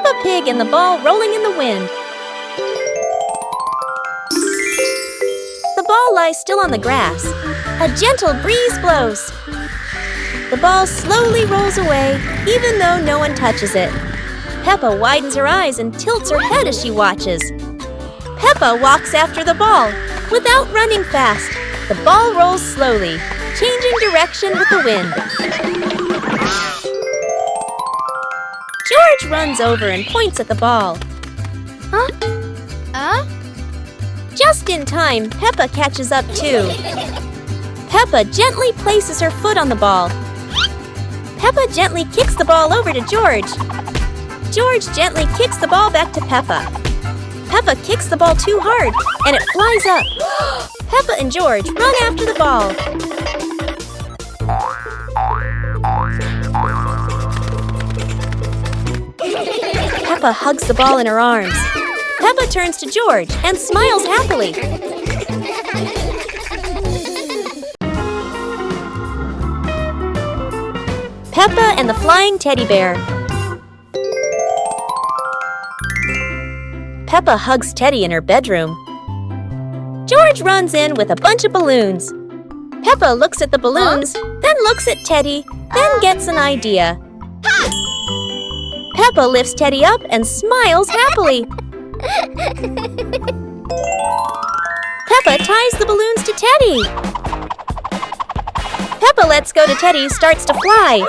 Peppa Pig and the ball rolling in the wind. The ball lies still on the grass. A gentle breeze blows. The ball slowly rolls away, even though no one touches it. Peppa widens her eyes and tilts her head as she watches. Peppa walks after the ball. Without running fast, the ball rolls slowly, changing direction with the wind. George runs over and points at the ball. Just in time, Peppa catches up too. Peppa gently places her foot on the ball. Peppa gently kicks the ball over to George. George gently kicks the ball back to Peppa. Peppa kicks the ball too hard, and it flies up. Peppa and George run after the ball. Peppa hugs the ball in her arms. Peppa turns to George and smiles happily. Peppa and the Flying Teddy Bear. Peppa hugs Teddy in her bedroom. George runs in with a bunch of balloons. Peppa looks at the balloons, then looks at Teddy, then gets an idea. Peppa lifts Teddy up and smiles happily. Peppa ties the balloons to Teddy. Peppa lets go to Teddy, starts to fly.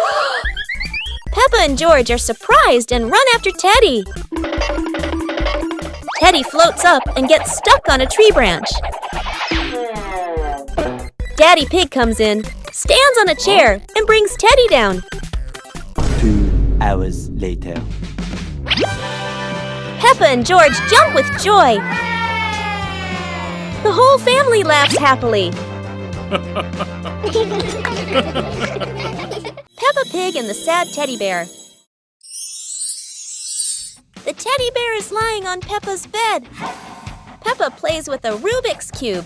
Peppa and George are surprised and run after Teddy. Teddy floats up and gets stuck on a tree branch. Daddy Pig comes in, stands on a chair, and brings Teddy down. 2 hours later. Peppa and George jump with joy. The whole family laughs happily. Peppa Pig and the Sad Teddy Bear. The teddy bear is lying on Peppa's bed. Peppa plays with a Rubik's Cube.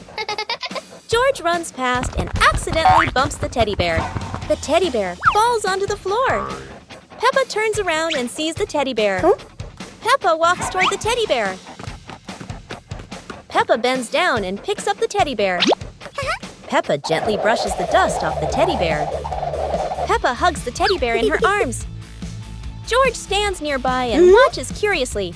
George runs past and accidentally bumps the teddy bear. The teddy bear falls onto the floor. Peppa turns around and sees the teddy bear. Peppa walks toward the teddy bear. Peppa bends down and picks up the teddy bear. Peppa gently brushes the dust off the teddy bear. Peppa hugs the teddy bear in her arms. George stands nearby and watches curiously.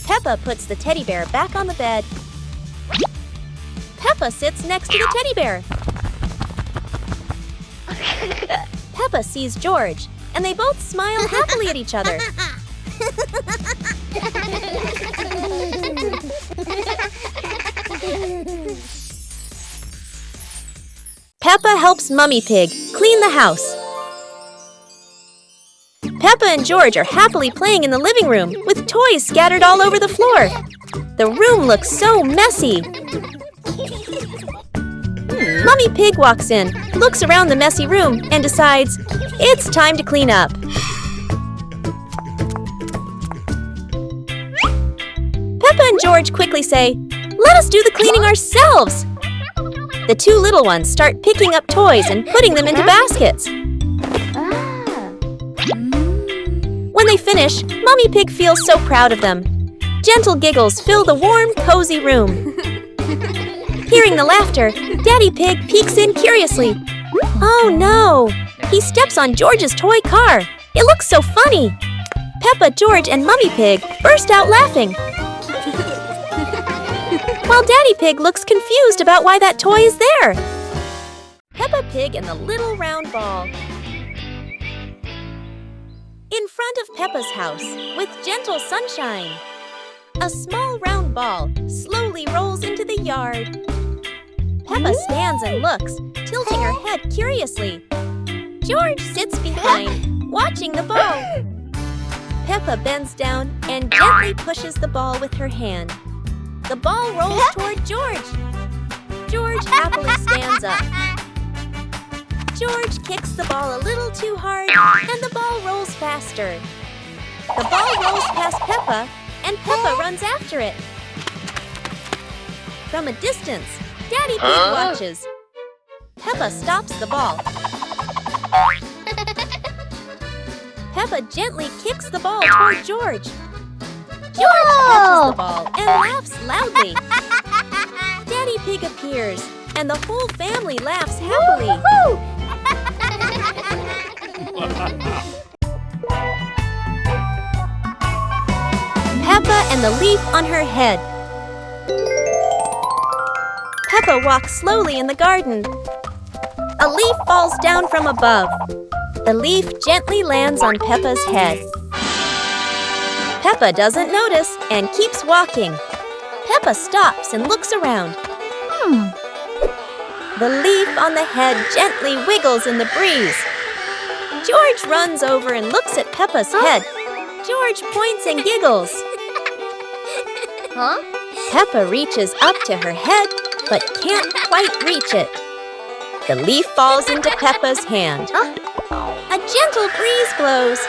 Peppa puts the teddy bear back on the bed. Peppa sits next to the teddy bear. Peppa sees George, and they both smile happily at each other. Peppa helps Mummy Pig clean the house. Peppa and George are happily playing in the living room with toys scattered all over the floor. The room looks so messy. Mummy Pig walks in, looks around the messy room, and decides it's time to clean up. Peppa and George quickly say, "Let us do the cleaning ourselves." The two little ones start picking up toys and putting them into baskets. When they finish, Mummy Pig feels so proud of them. Gentle giggles fill the warm, cozy room. Hearing the laughter, Daddy Pig peeks in curiously. Oh no! He steps on George's toy car. It looks so funny. Peppa, George, and Mummy Pig burst out laughing. While Daddy Pig looks confused about why that toy is there. Peppa Pig and the Little Round Ball. In front of Peppa's house, with gentle sunshine, a small round ball slowly rolls into the yard. Peppa stands and looks, tilting her head curiously. George sits behind, watching the ball. Peppa bends down and gently pushes the ball with her hand. The ball rolls toward George. George happily stands up. George kicks the ball a little too hard, and the ball rolls faster. The ball rolls past Peppa, and Peppa runs after it. From a distance, Daddy Pig watches. Peppa stops the ball. Peppa gently kicks the ball toward George. George catches the ball and laughs loudly. Daddy Pig appears, and the whole family laughs happily. Peppa and the leaf on her head. Peppa walks slowly in the garden. A leaf falls down from above. The leaf gently lands on Peppa's head. Peppa doesn't notice and keeps walking. Peppa stops and looks around. The leaf on the head gently wiggles in the breeze. George runs over and looks at Peppa's head. George points and giggles. Peppa reaches up to her head, but can't quite reach it. The leaf falls into Peppa's hand. A gentle breeze blows.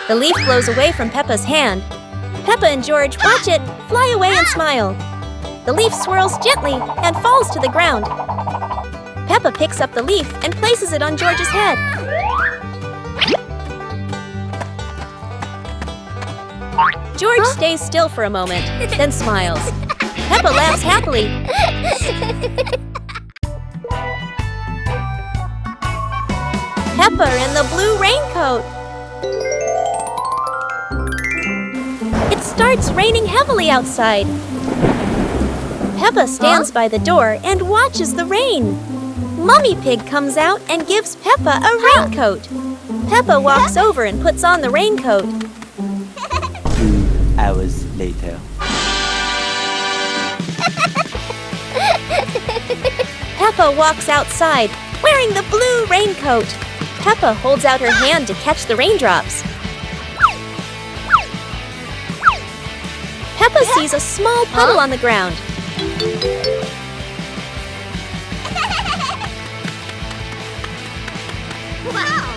The leaf blows away from Peppa's hand. Peppa and George watch it fly away and smile. The leaf swirls gently and falls to the ground. Peppa picks up the leaf and places it on George's head. George stays still for a moment, then smiles. Peppa laughs happily. Peppa in the blue raincoat. It starts raining heavily outside. Peppa stands by the door and watches the rain. Mummy Pig comes out and gives Peppa a raincoat. Peppa walks over and puts on the raincoat. 2 hours later. Peppa walks outside, wearing the blue raincoat. Peppa holds out her hand to catch the raindrops. Peppa sees a small puddle on the ground.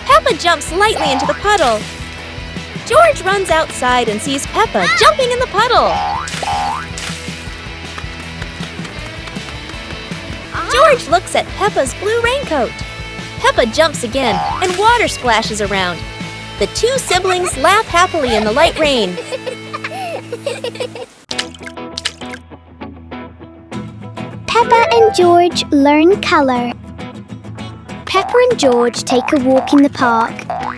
Peppa jumps lightly into the puddle. George runs outside and sees Peppa jumping in the puddle. George looks at Peppa's blue raincoat. Peppa jumps again and water splashes around. The two siblings laugh happily in the light rain. Peppa and George learn colour. Peppa and George take a walk in the park,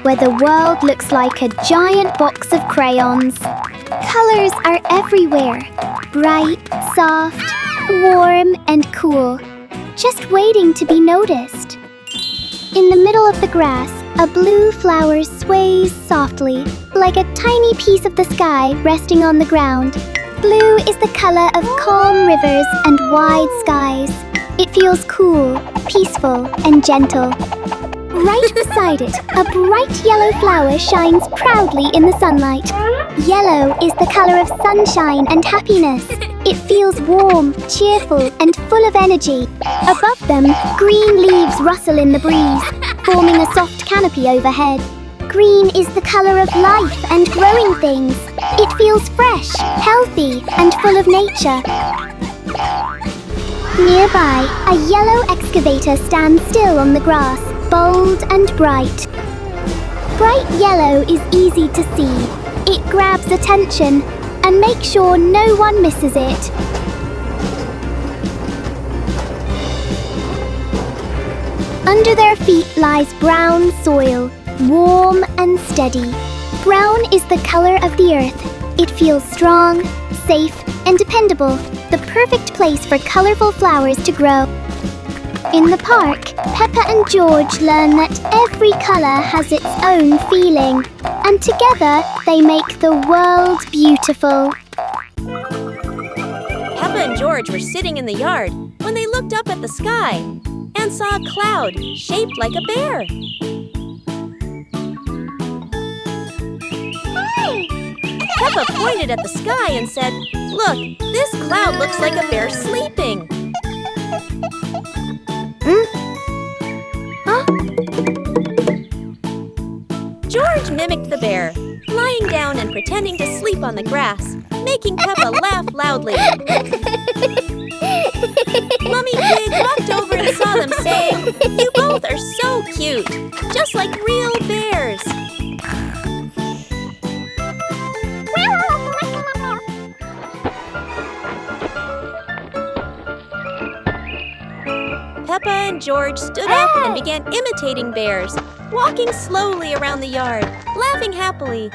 where the world looks like a giant box of crayons. Colours are everywhere, bright, soft, warm and cool, just waiting to be noticed. In the middle of the grass, a blue flower sways softly, like a tiny piece of the sky resting on the ground. Blue is the colour of calm rivers and wide skies. It feels cool, peaceful and gentle. Right beside it, a bright yellow flower shines proudly in the sunlight. Yellow is the colour of sunshine and happiness. It feels warm, cheerful and full of energy. Above them, green leaves rustle in the breeze, forming a soft canopy overhead. Green is the colour of life and growing things. It feels fresh, healthy and full of nature. Nearby, a yellow excavator stands still on the grass, bold and bright. Bright yellow is easy to see. It grabs attention and makes sure no one misses it. Under their feet lies brown soil, warm and steady. Brown is the colour of the earth. It feels strong, safe and dependable, the perfect place for colourful flowers to grow. In the park, Peppa and George learn that every colour has its own feeling, and together they make the world beautiful. Peppa and George were sitting in the yard when they looked up at the sky and saw a cloud shaped like a bear. Peppa pointed at the sky and said, "Look, this cloud looks like a bear sleeping." George mimicked the bear, lying down and pretending to sleep on the grass, making Peppa laugh loudly. Mummy Pig walked over and saw them, saying, "You both are so cute, just like real bears." and George stood up and began imitating bears, walking slowly around the yard, laughing happily.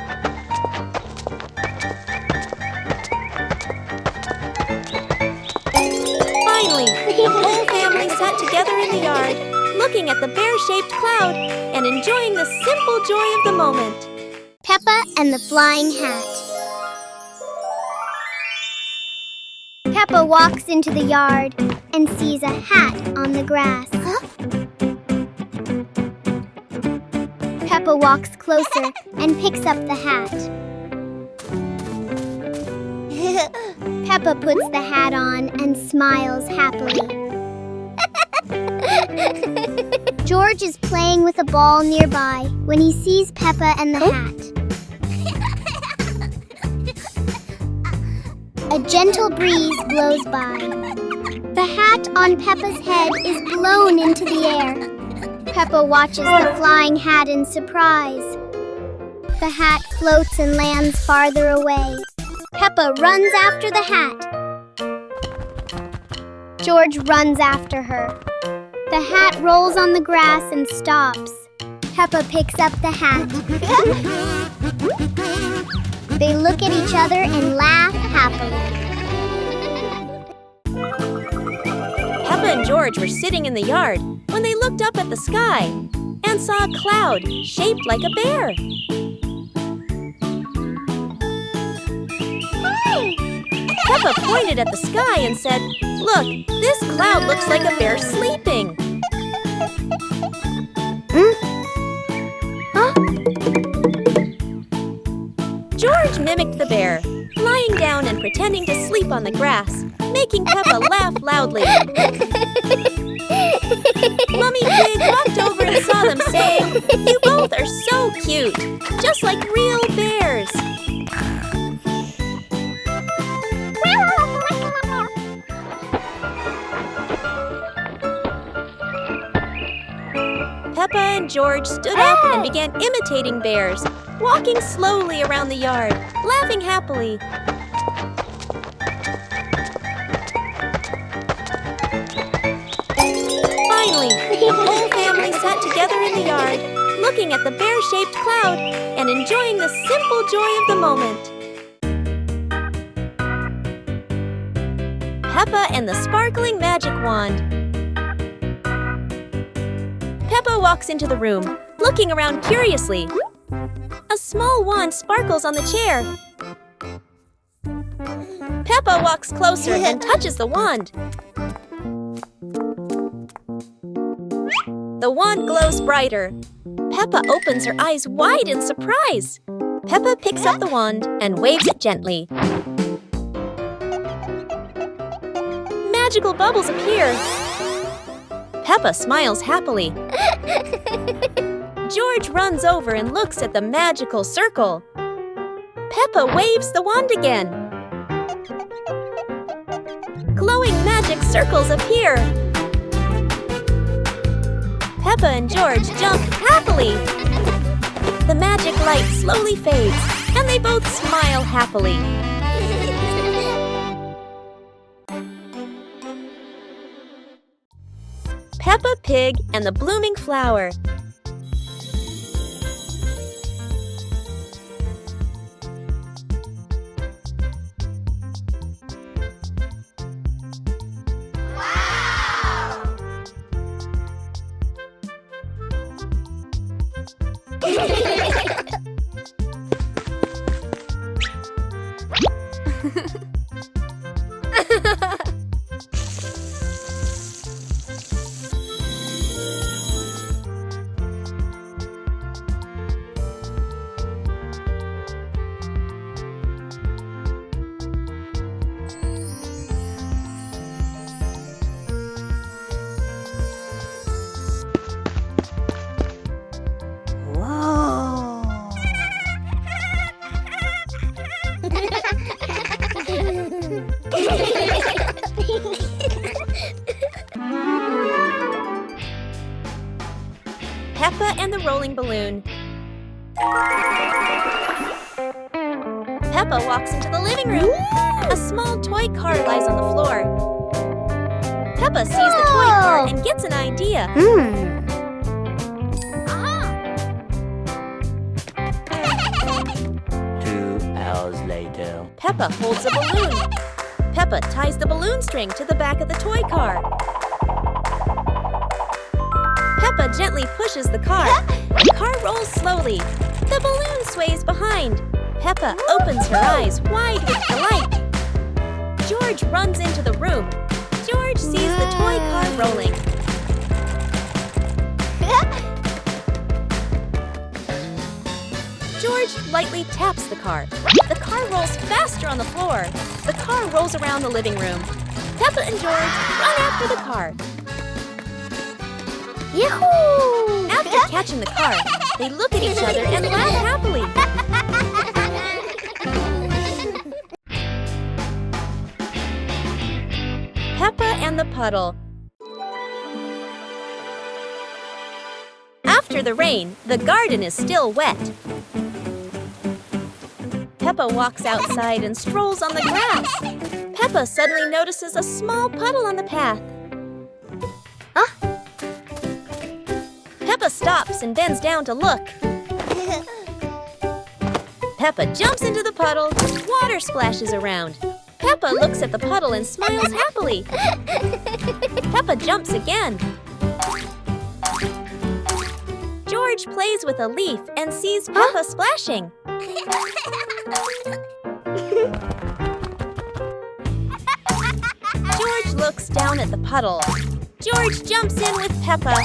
Finally, the whole family sat together in the yard, looking at the bear-shaped cloud and enjoying the simple joy of the moment. Peppa and the Flying Hat. Peppa walks into the yard and sees a hat on the grass. Peppa walks closer and picks up the hat. Peppa puts the hat on and smiles happily. George is playing with a ball nearby when he sees Peppa and the hat. A gentle breeze blows by. The hat on Peppa's head is blown into the air. Peppa watches the flying hat in surprise. The hat floats and lands farther away. Peppa runs after the hat. George runs after her. The hat rolls on the grass and stops. Peppa picks up the hat. They look at each other and laugh happily. Peppa and George were sitting in the yard when they looked up at the sky and saw a cloud shaped like a bear. Peppa pointed at the sky and said, "Look, this cloud looks like a bear sleeping." George mimicked the bear, lying down and pretending to sleep on the grass, making Peppa laugh loudly. Mummy Pig walked over and saw them, saying, "You both are so cute, just like real bears." Peppa and George stood up and began imitating bears, walking slowly around the yard, laughing happily. Finally, the whole family sat together in the yard, looking at the bear-shaped cloud and enjoying the simple joy of the moment. Peppa and the Sparkling Magic Wand. Peppa walks into the room, looking around curiously. A small wand sparkles on the chair. Peppa walks closer and touches the wand. The wand glows brighter. Peppa opens her eyes wide in surprise. Peppa picks up the wand and waves it gently. Magical bubbles appear. Peppa smiles happily. George runs over and looks at the magical circle. Peppa waves the wand again. Glowing magic circles appear. Peppa and George jump happily. The magic light slowly fades, and they both smile happily. Peppa Pig and the Blooming Flower. Peppa and the Rolling Balloon. Peppa walks into the living room. A small toy car lies on the floor. Peppa sees the toy cart and gets an idea. 2 hours later. Peppa holds a balloon. Peppa ties the balloon string to the back of the toy car. Peppa gently pushes the car. The car rolls slowly. The balloon sways behind. Peppa opens her eyes wide with delight. George runs into the room. George sees the toy car rolling. George lightly taps the car. The car rolls faster on the floor. The car rolls around the living room. Peppa and George run after the car. Yahoo! After catching the car, they look at each other and laugh happily. Peppa and the puddle. After the rain, the garden is still wet. Peppa walks outside and strolls on the grass. Peppa suddenly notices a small puddle on the path. Peppa stops and bends down to look. Peppa jumps into the puddle. Water splashes around. Peppa looks at the puddle and smiles happily. Peppa jumps again. George plays with a leaf and sees Peppa splashing. George looks down at the puddle. George jumps in with Peppa.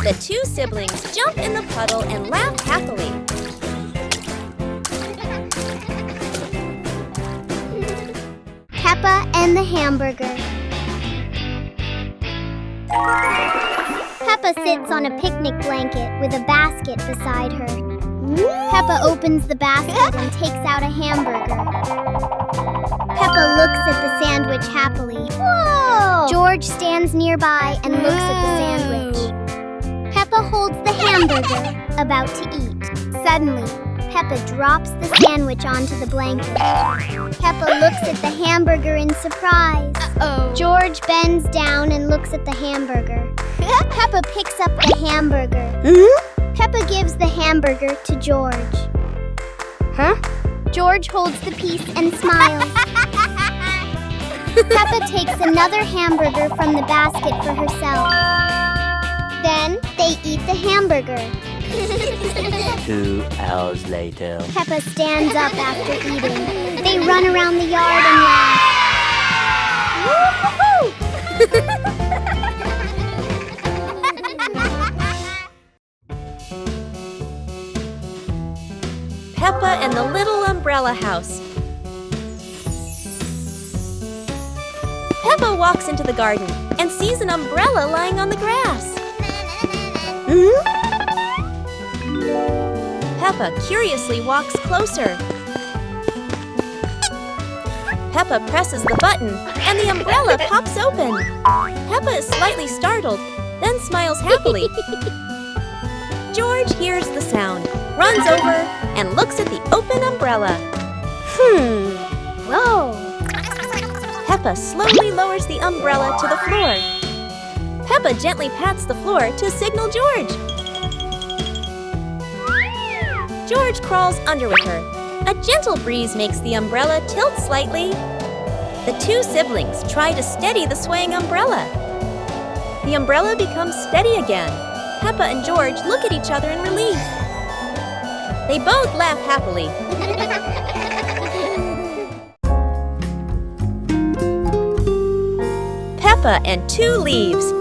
The two siblings jump in the puddle and laugh happily. Peppa and the hamburger. Peppa sits on a picnic blanket with a basket beside her. Peppa opens the basket and takes out a hamburger. Peppa looks at the sandwich happily. Whoa! George stands nearby and looks at the sandwich. Peppa holds the hamburger, about to eat. Suddenly, Peppa drops the sandwich onto the blanket. Peppa looks at the hamburger in surprise. George bends down and looks at the hamburger. Peppa picks up the hamburger. Peppa gives the hamburger to George. George holds the piece and smiles. Peppa takes another hamburger from the basket for herself. Then they eat the hamburger. 2 hours later. Peppa stands up after eating. They run around the yard and laugh. Peppa and the Little Umbrella House. Peppa walks into the garden and sees an umbrella lying on the grass. Peppa curiously walks closer. Peppa presses the button and the umbrella pops open. Peppa is slightly startled, then smiles happily. George hears the sound, runs over, and looks at the open umbrella. Whoa! Peppa slowly lowers the umbrella to the floor. Peppa gently pats the floor to signal George. George crawls under with her. A gentle breeze makes the umbrella tilt slightly. The two siblings try to steady the swaying umbrella. The umbrella becomes steady again. Peppa and George look at each other in relief. They both laugh happily. Peppa and two leaves.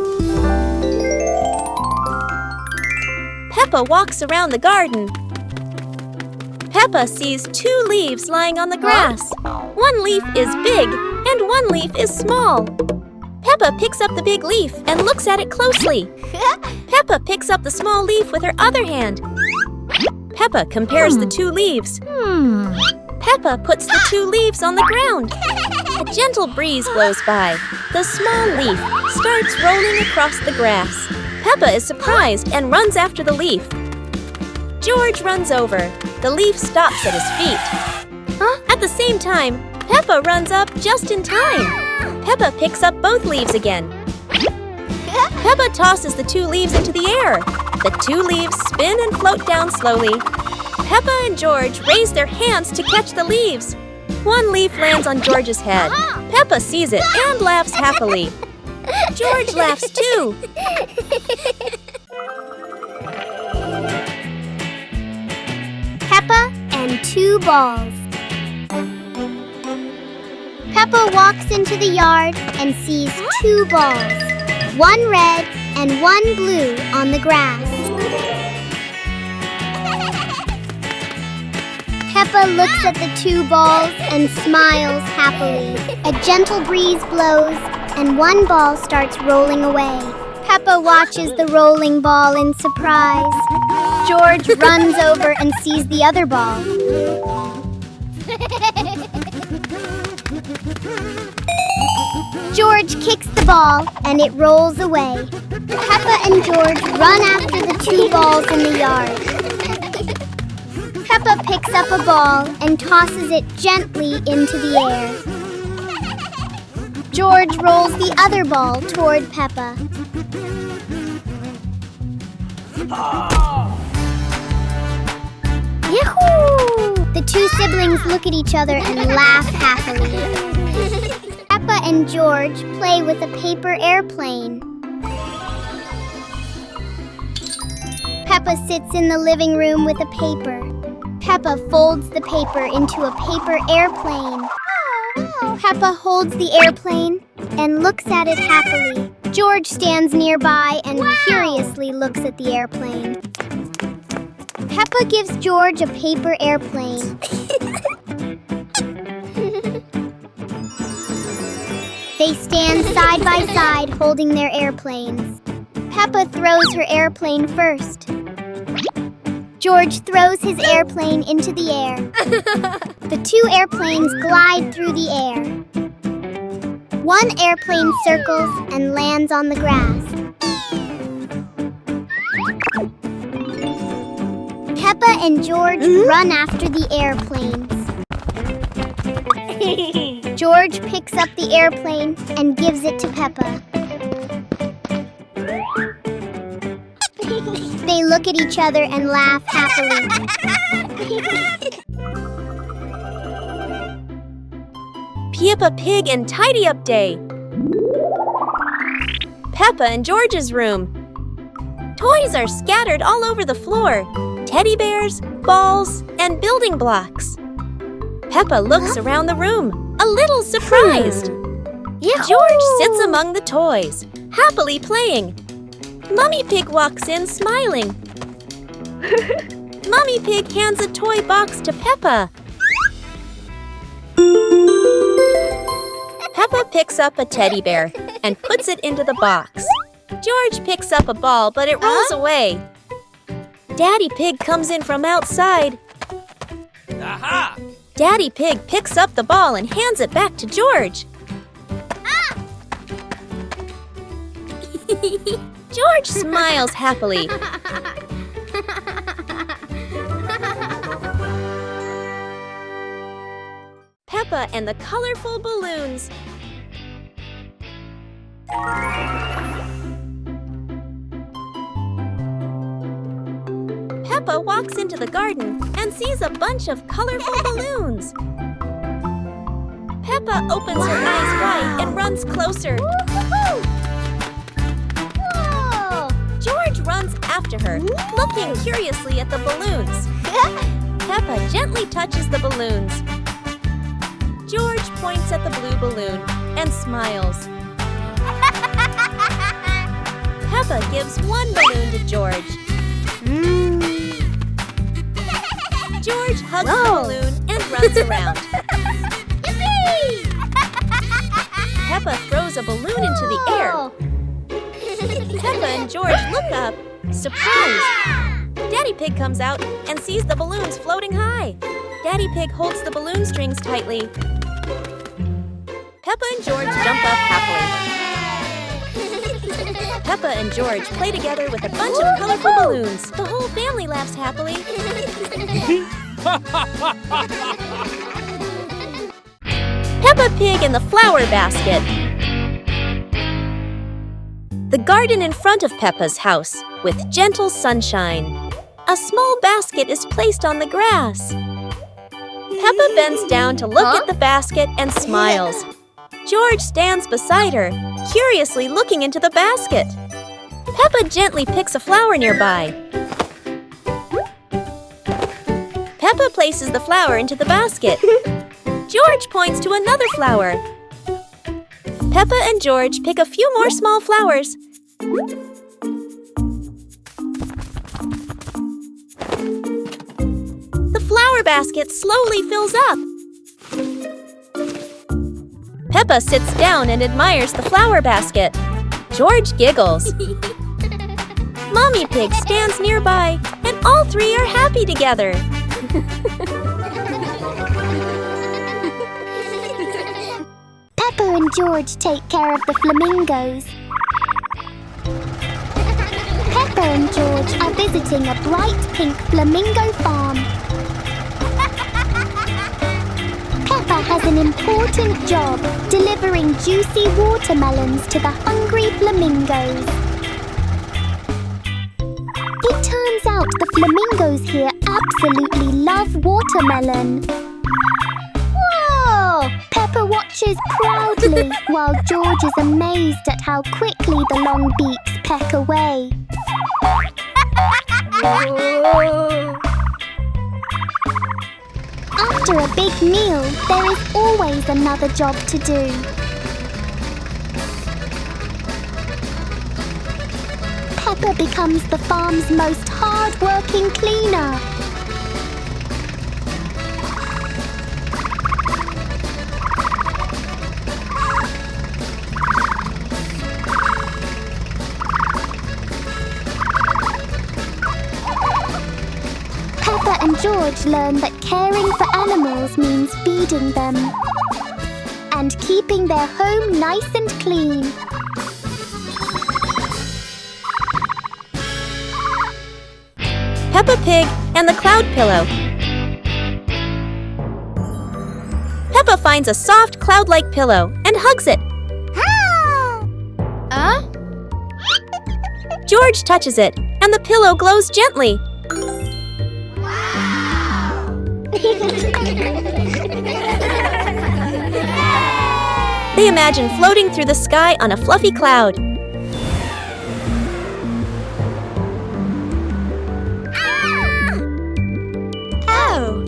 Peppa walks around the garden. Peppa sees two leaves lying on the grass. One leaf is big and one leaf is small. Peppa picks up the big leaf and looks at it closely. Peppa picks up the small leaf with her other hand. Peppa compares the two leaves. Peppa puts the two leaves on the ground. A gentle breeze blows by. The small leaf starts rolling across the grass. Peppa is surprised and runs after the leaf. George runs over. The leaf stops at his feet. At the same time, Peppa runs up just in time. Peppa picks up both leaves again. Peppa tosses the 2 leaves into the air. The 2 leaves spin and float down slowly. Peppa and George raise their hands to catch the leaves. 1 leaf lands on George's head. Peppa sees it and laughs happily. George laughs too. Peppa and 2 balls. Peppa walks into the yard and sees 2 balls, 1 red and 1 blue on the grass. Peppa looks at the 2 balls and smiles happily. A gentle breeze blows and 1 ball starts rolling away. Peppa watches the rolling ball in surprise. George runs over and sees the other ball. George kicks the ball and it rolls away. Peppa and George run after the 2 balls in the yard. Peppa picks up a ball and tosses it gently into the air. George rolls the other ball toward Peppa. Yahoo! The 2 siblings look at each other and laugh happily. Peppa and George play with a paper airplane. Peppa sits in the living room with a paper. Peppa folds the paper into a paper airplane. Peppa holds the airplane and looks at it happily. George stands nearby and curiously looks at the airplane. Peppa gives George a paper airplane. They stand side by side holding their airplanes. Peppa throws her airplane first. George throws his airplane into the air. The 2 airplanes glide through the air. 1 airplane circles and lands on the grass. Peppa and George run after the airplanes. George picks up the airplane and gives it to Peppa. They look at each other and laugh happily. Peppa Pig and Tidy Up Day. Peppa and George's room. Toys are scattered all over the floor. Teddy bears, balls, and building blocks. Peppa looks around the room, a little surprised. George sits among the toys, happily playing. Mummy Pig walks in smiling. Mummy Pig hands a toy box to Peppa. Peppa picks up a teddy bear and puts it into the box. George picks up a ball, but it rolls away. Daddy Pig comes in from outside. Aha! Daddy Pig picks up the ball and hands it back to George. George smiles happily. Peppa and the colorful balloons. Peppa walks into the garden and sees a bunch of colorful balloons. Peppa opens her eyes wide and runs closer. George runs after her, looking curiously at the balloons. Peppa gently touches the balloons. George points at the blue balloon and smiles. Peppa gives 1 balloon to George. George hugs the balloon and runs around. Peppa throws a balloon into the air. Peppa and George look up, surprised. Daddy Pig comes out and sees the balloons floating high. Daddy Pig holds the balloon strings tightly. Peppa and George jump up happily. Peppa and George play together with a bunch of colorful balloons. The whole family laughs happily. Peppa Pig in the flower basket. The garden in front of Peppa's house with gentle sunshine. A small basket is placed on the grass. Peppa bends down to look at the basket and smiles. George stands beside her, curiously looking into the basket. Peppa gently picks a flower nearby. Peppa places the flower into the basket. George points to another flower. Peppa and George pick a few more small flowers. The flower basket slowly fills up. Peppa sits down and admires the flower basket. George giggles. Mommy Pig stands nearby, and all three are happy together. Peppa and George take care of the flamingos. Peppa and George are visiting a bright pink flamingo farm. Peppa has an important job delivering juicy watermelons to the hungry flamingos. It turns out the flamingos here absolutely love watermelon. Whoa! Peppa watches proudly while George is amazed at how quickly the long beaks peck away. After a big meal, there is always another job to do. Peppa becomes the farm's most hard-working cleaner. Peppa and George learn that caring for animals means feeding them and keeping their home nice and clean. Peppa Pig and the Cloud Pillow. Peppa finds a soft cloud-like pillow and hugs it. George touches it, and the pillow glows gently. They imagine floating through the sky on a fluffy cloud. Oh!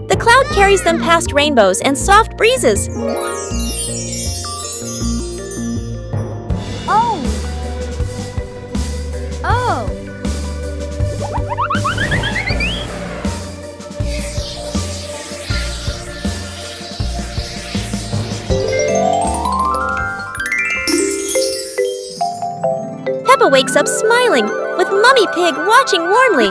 The cloud carries them past rainbows and soft breezes. Oh! Peppa wakes up smiling, with Mummy Pig watching warmly.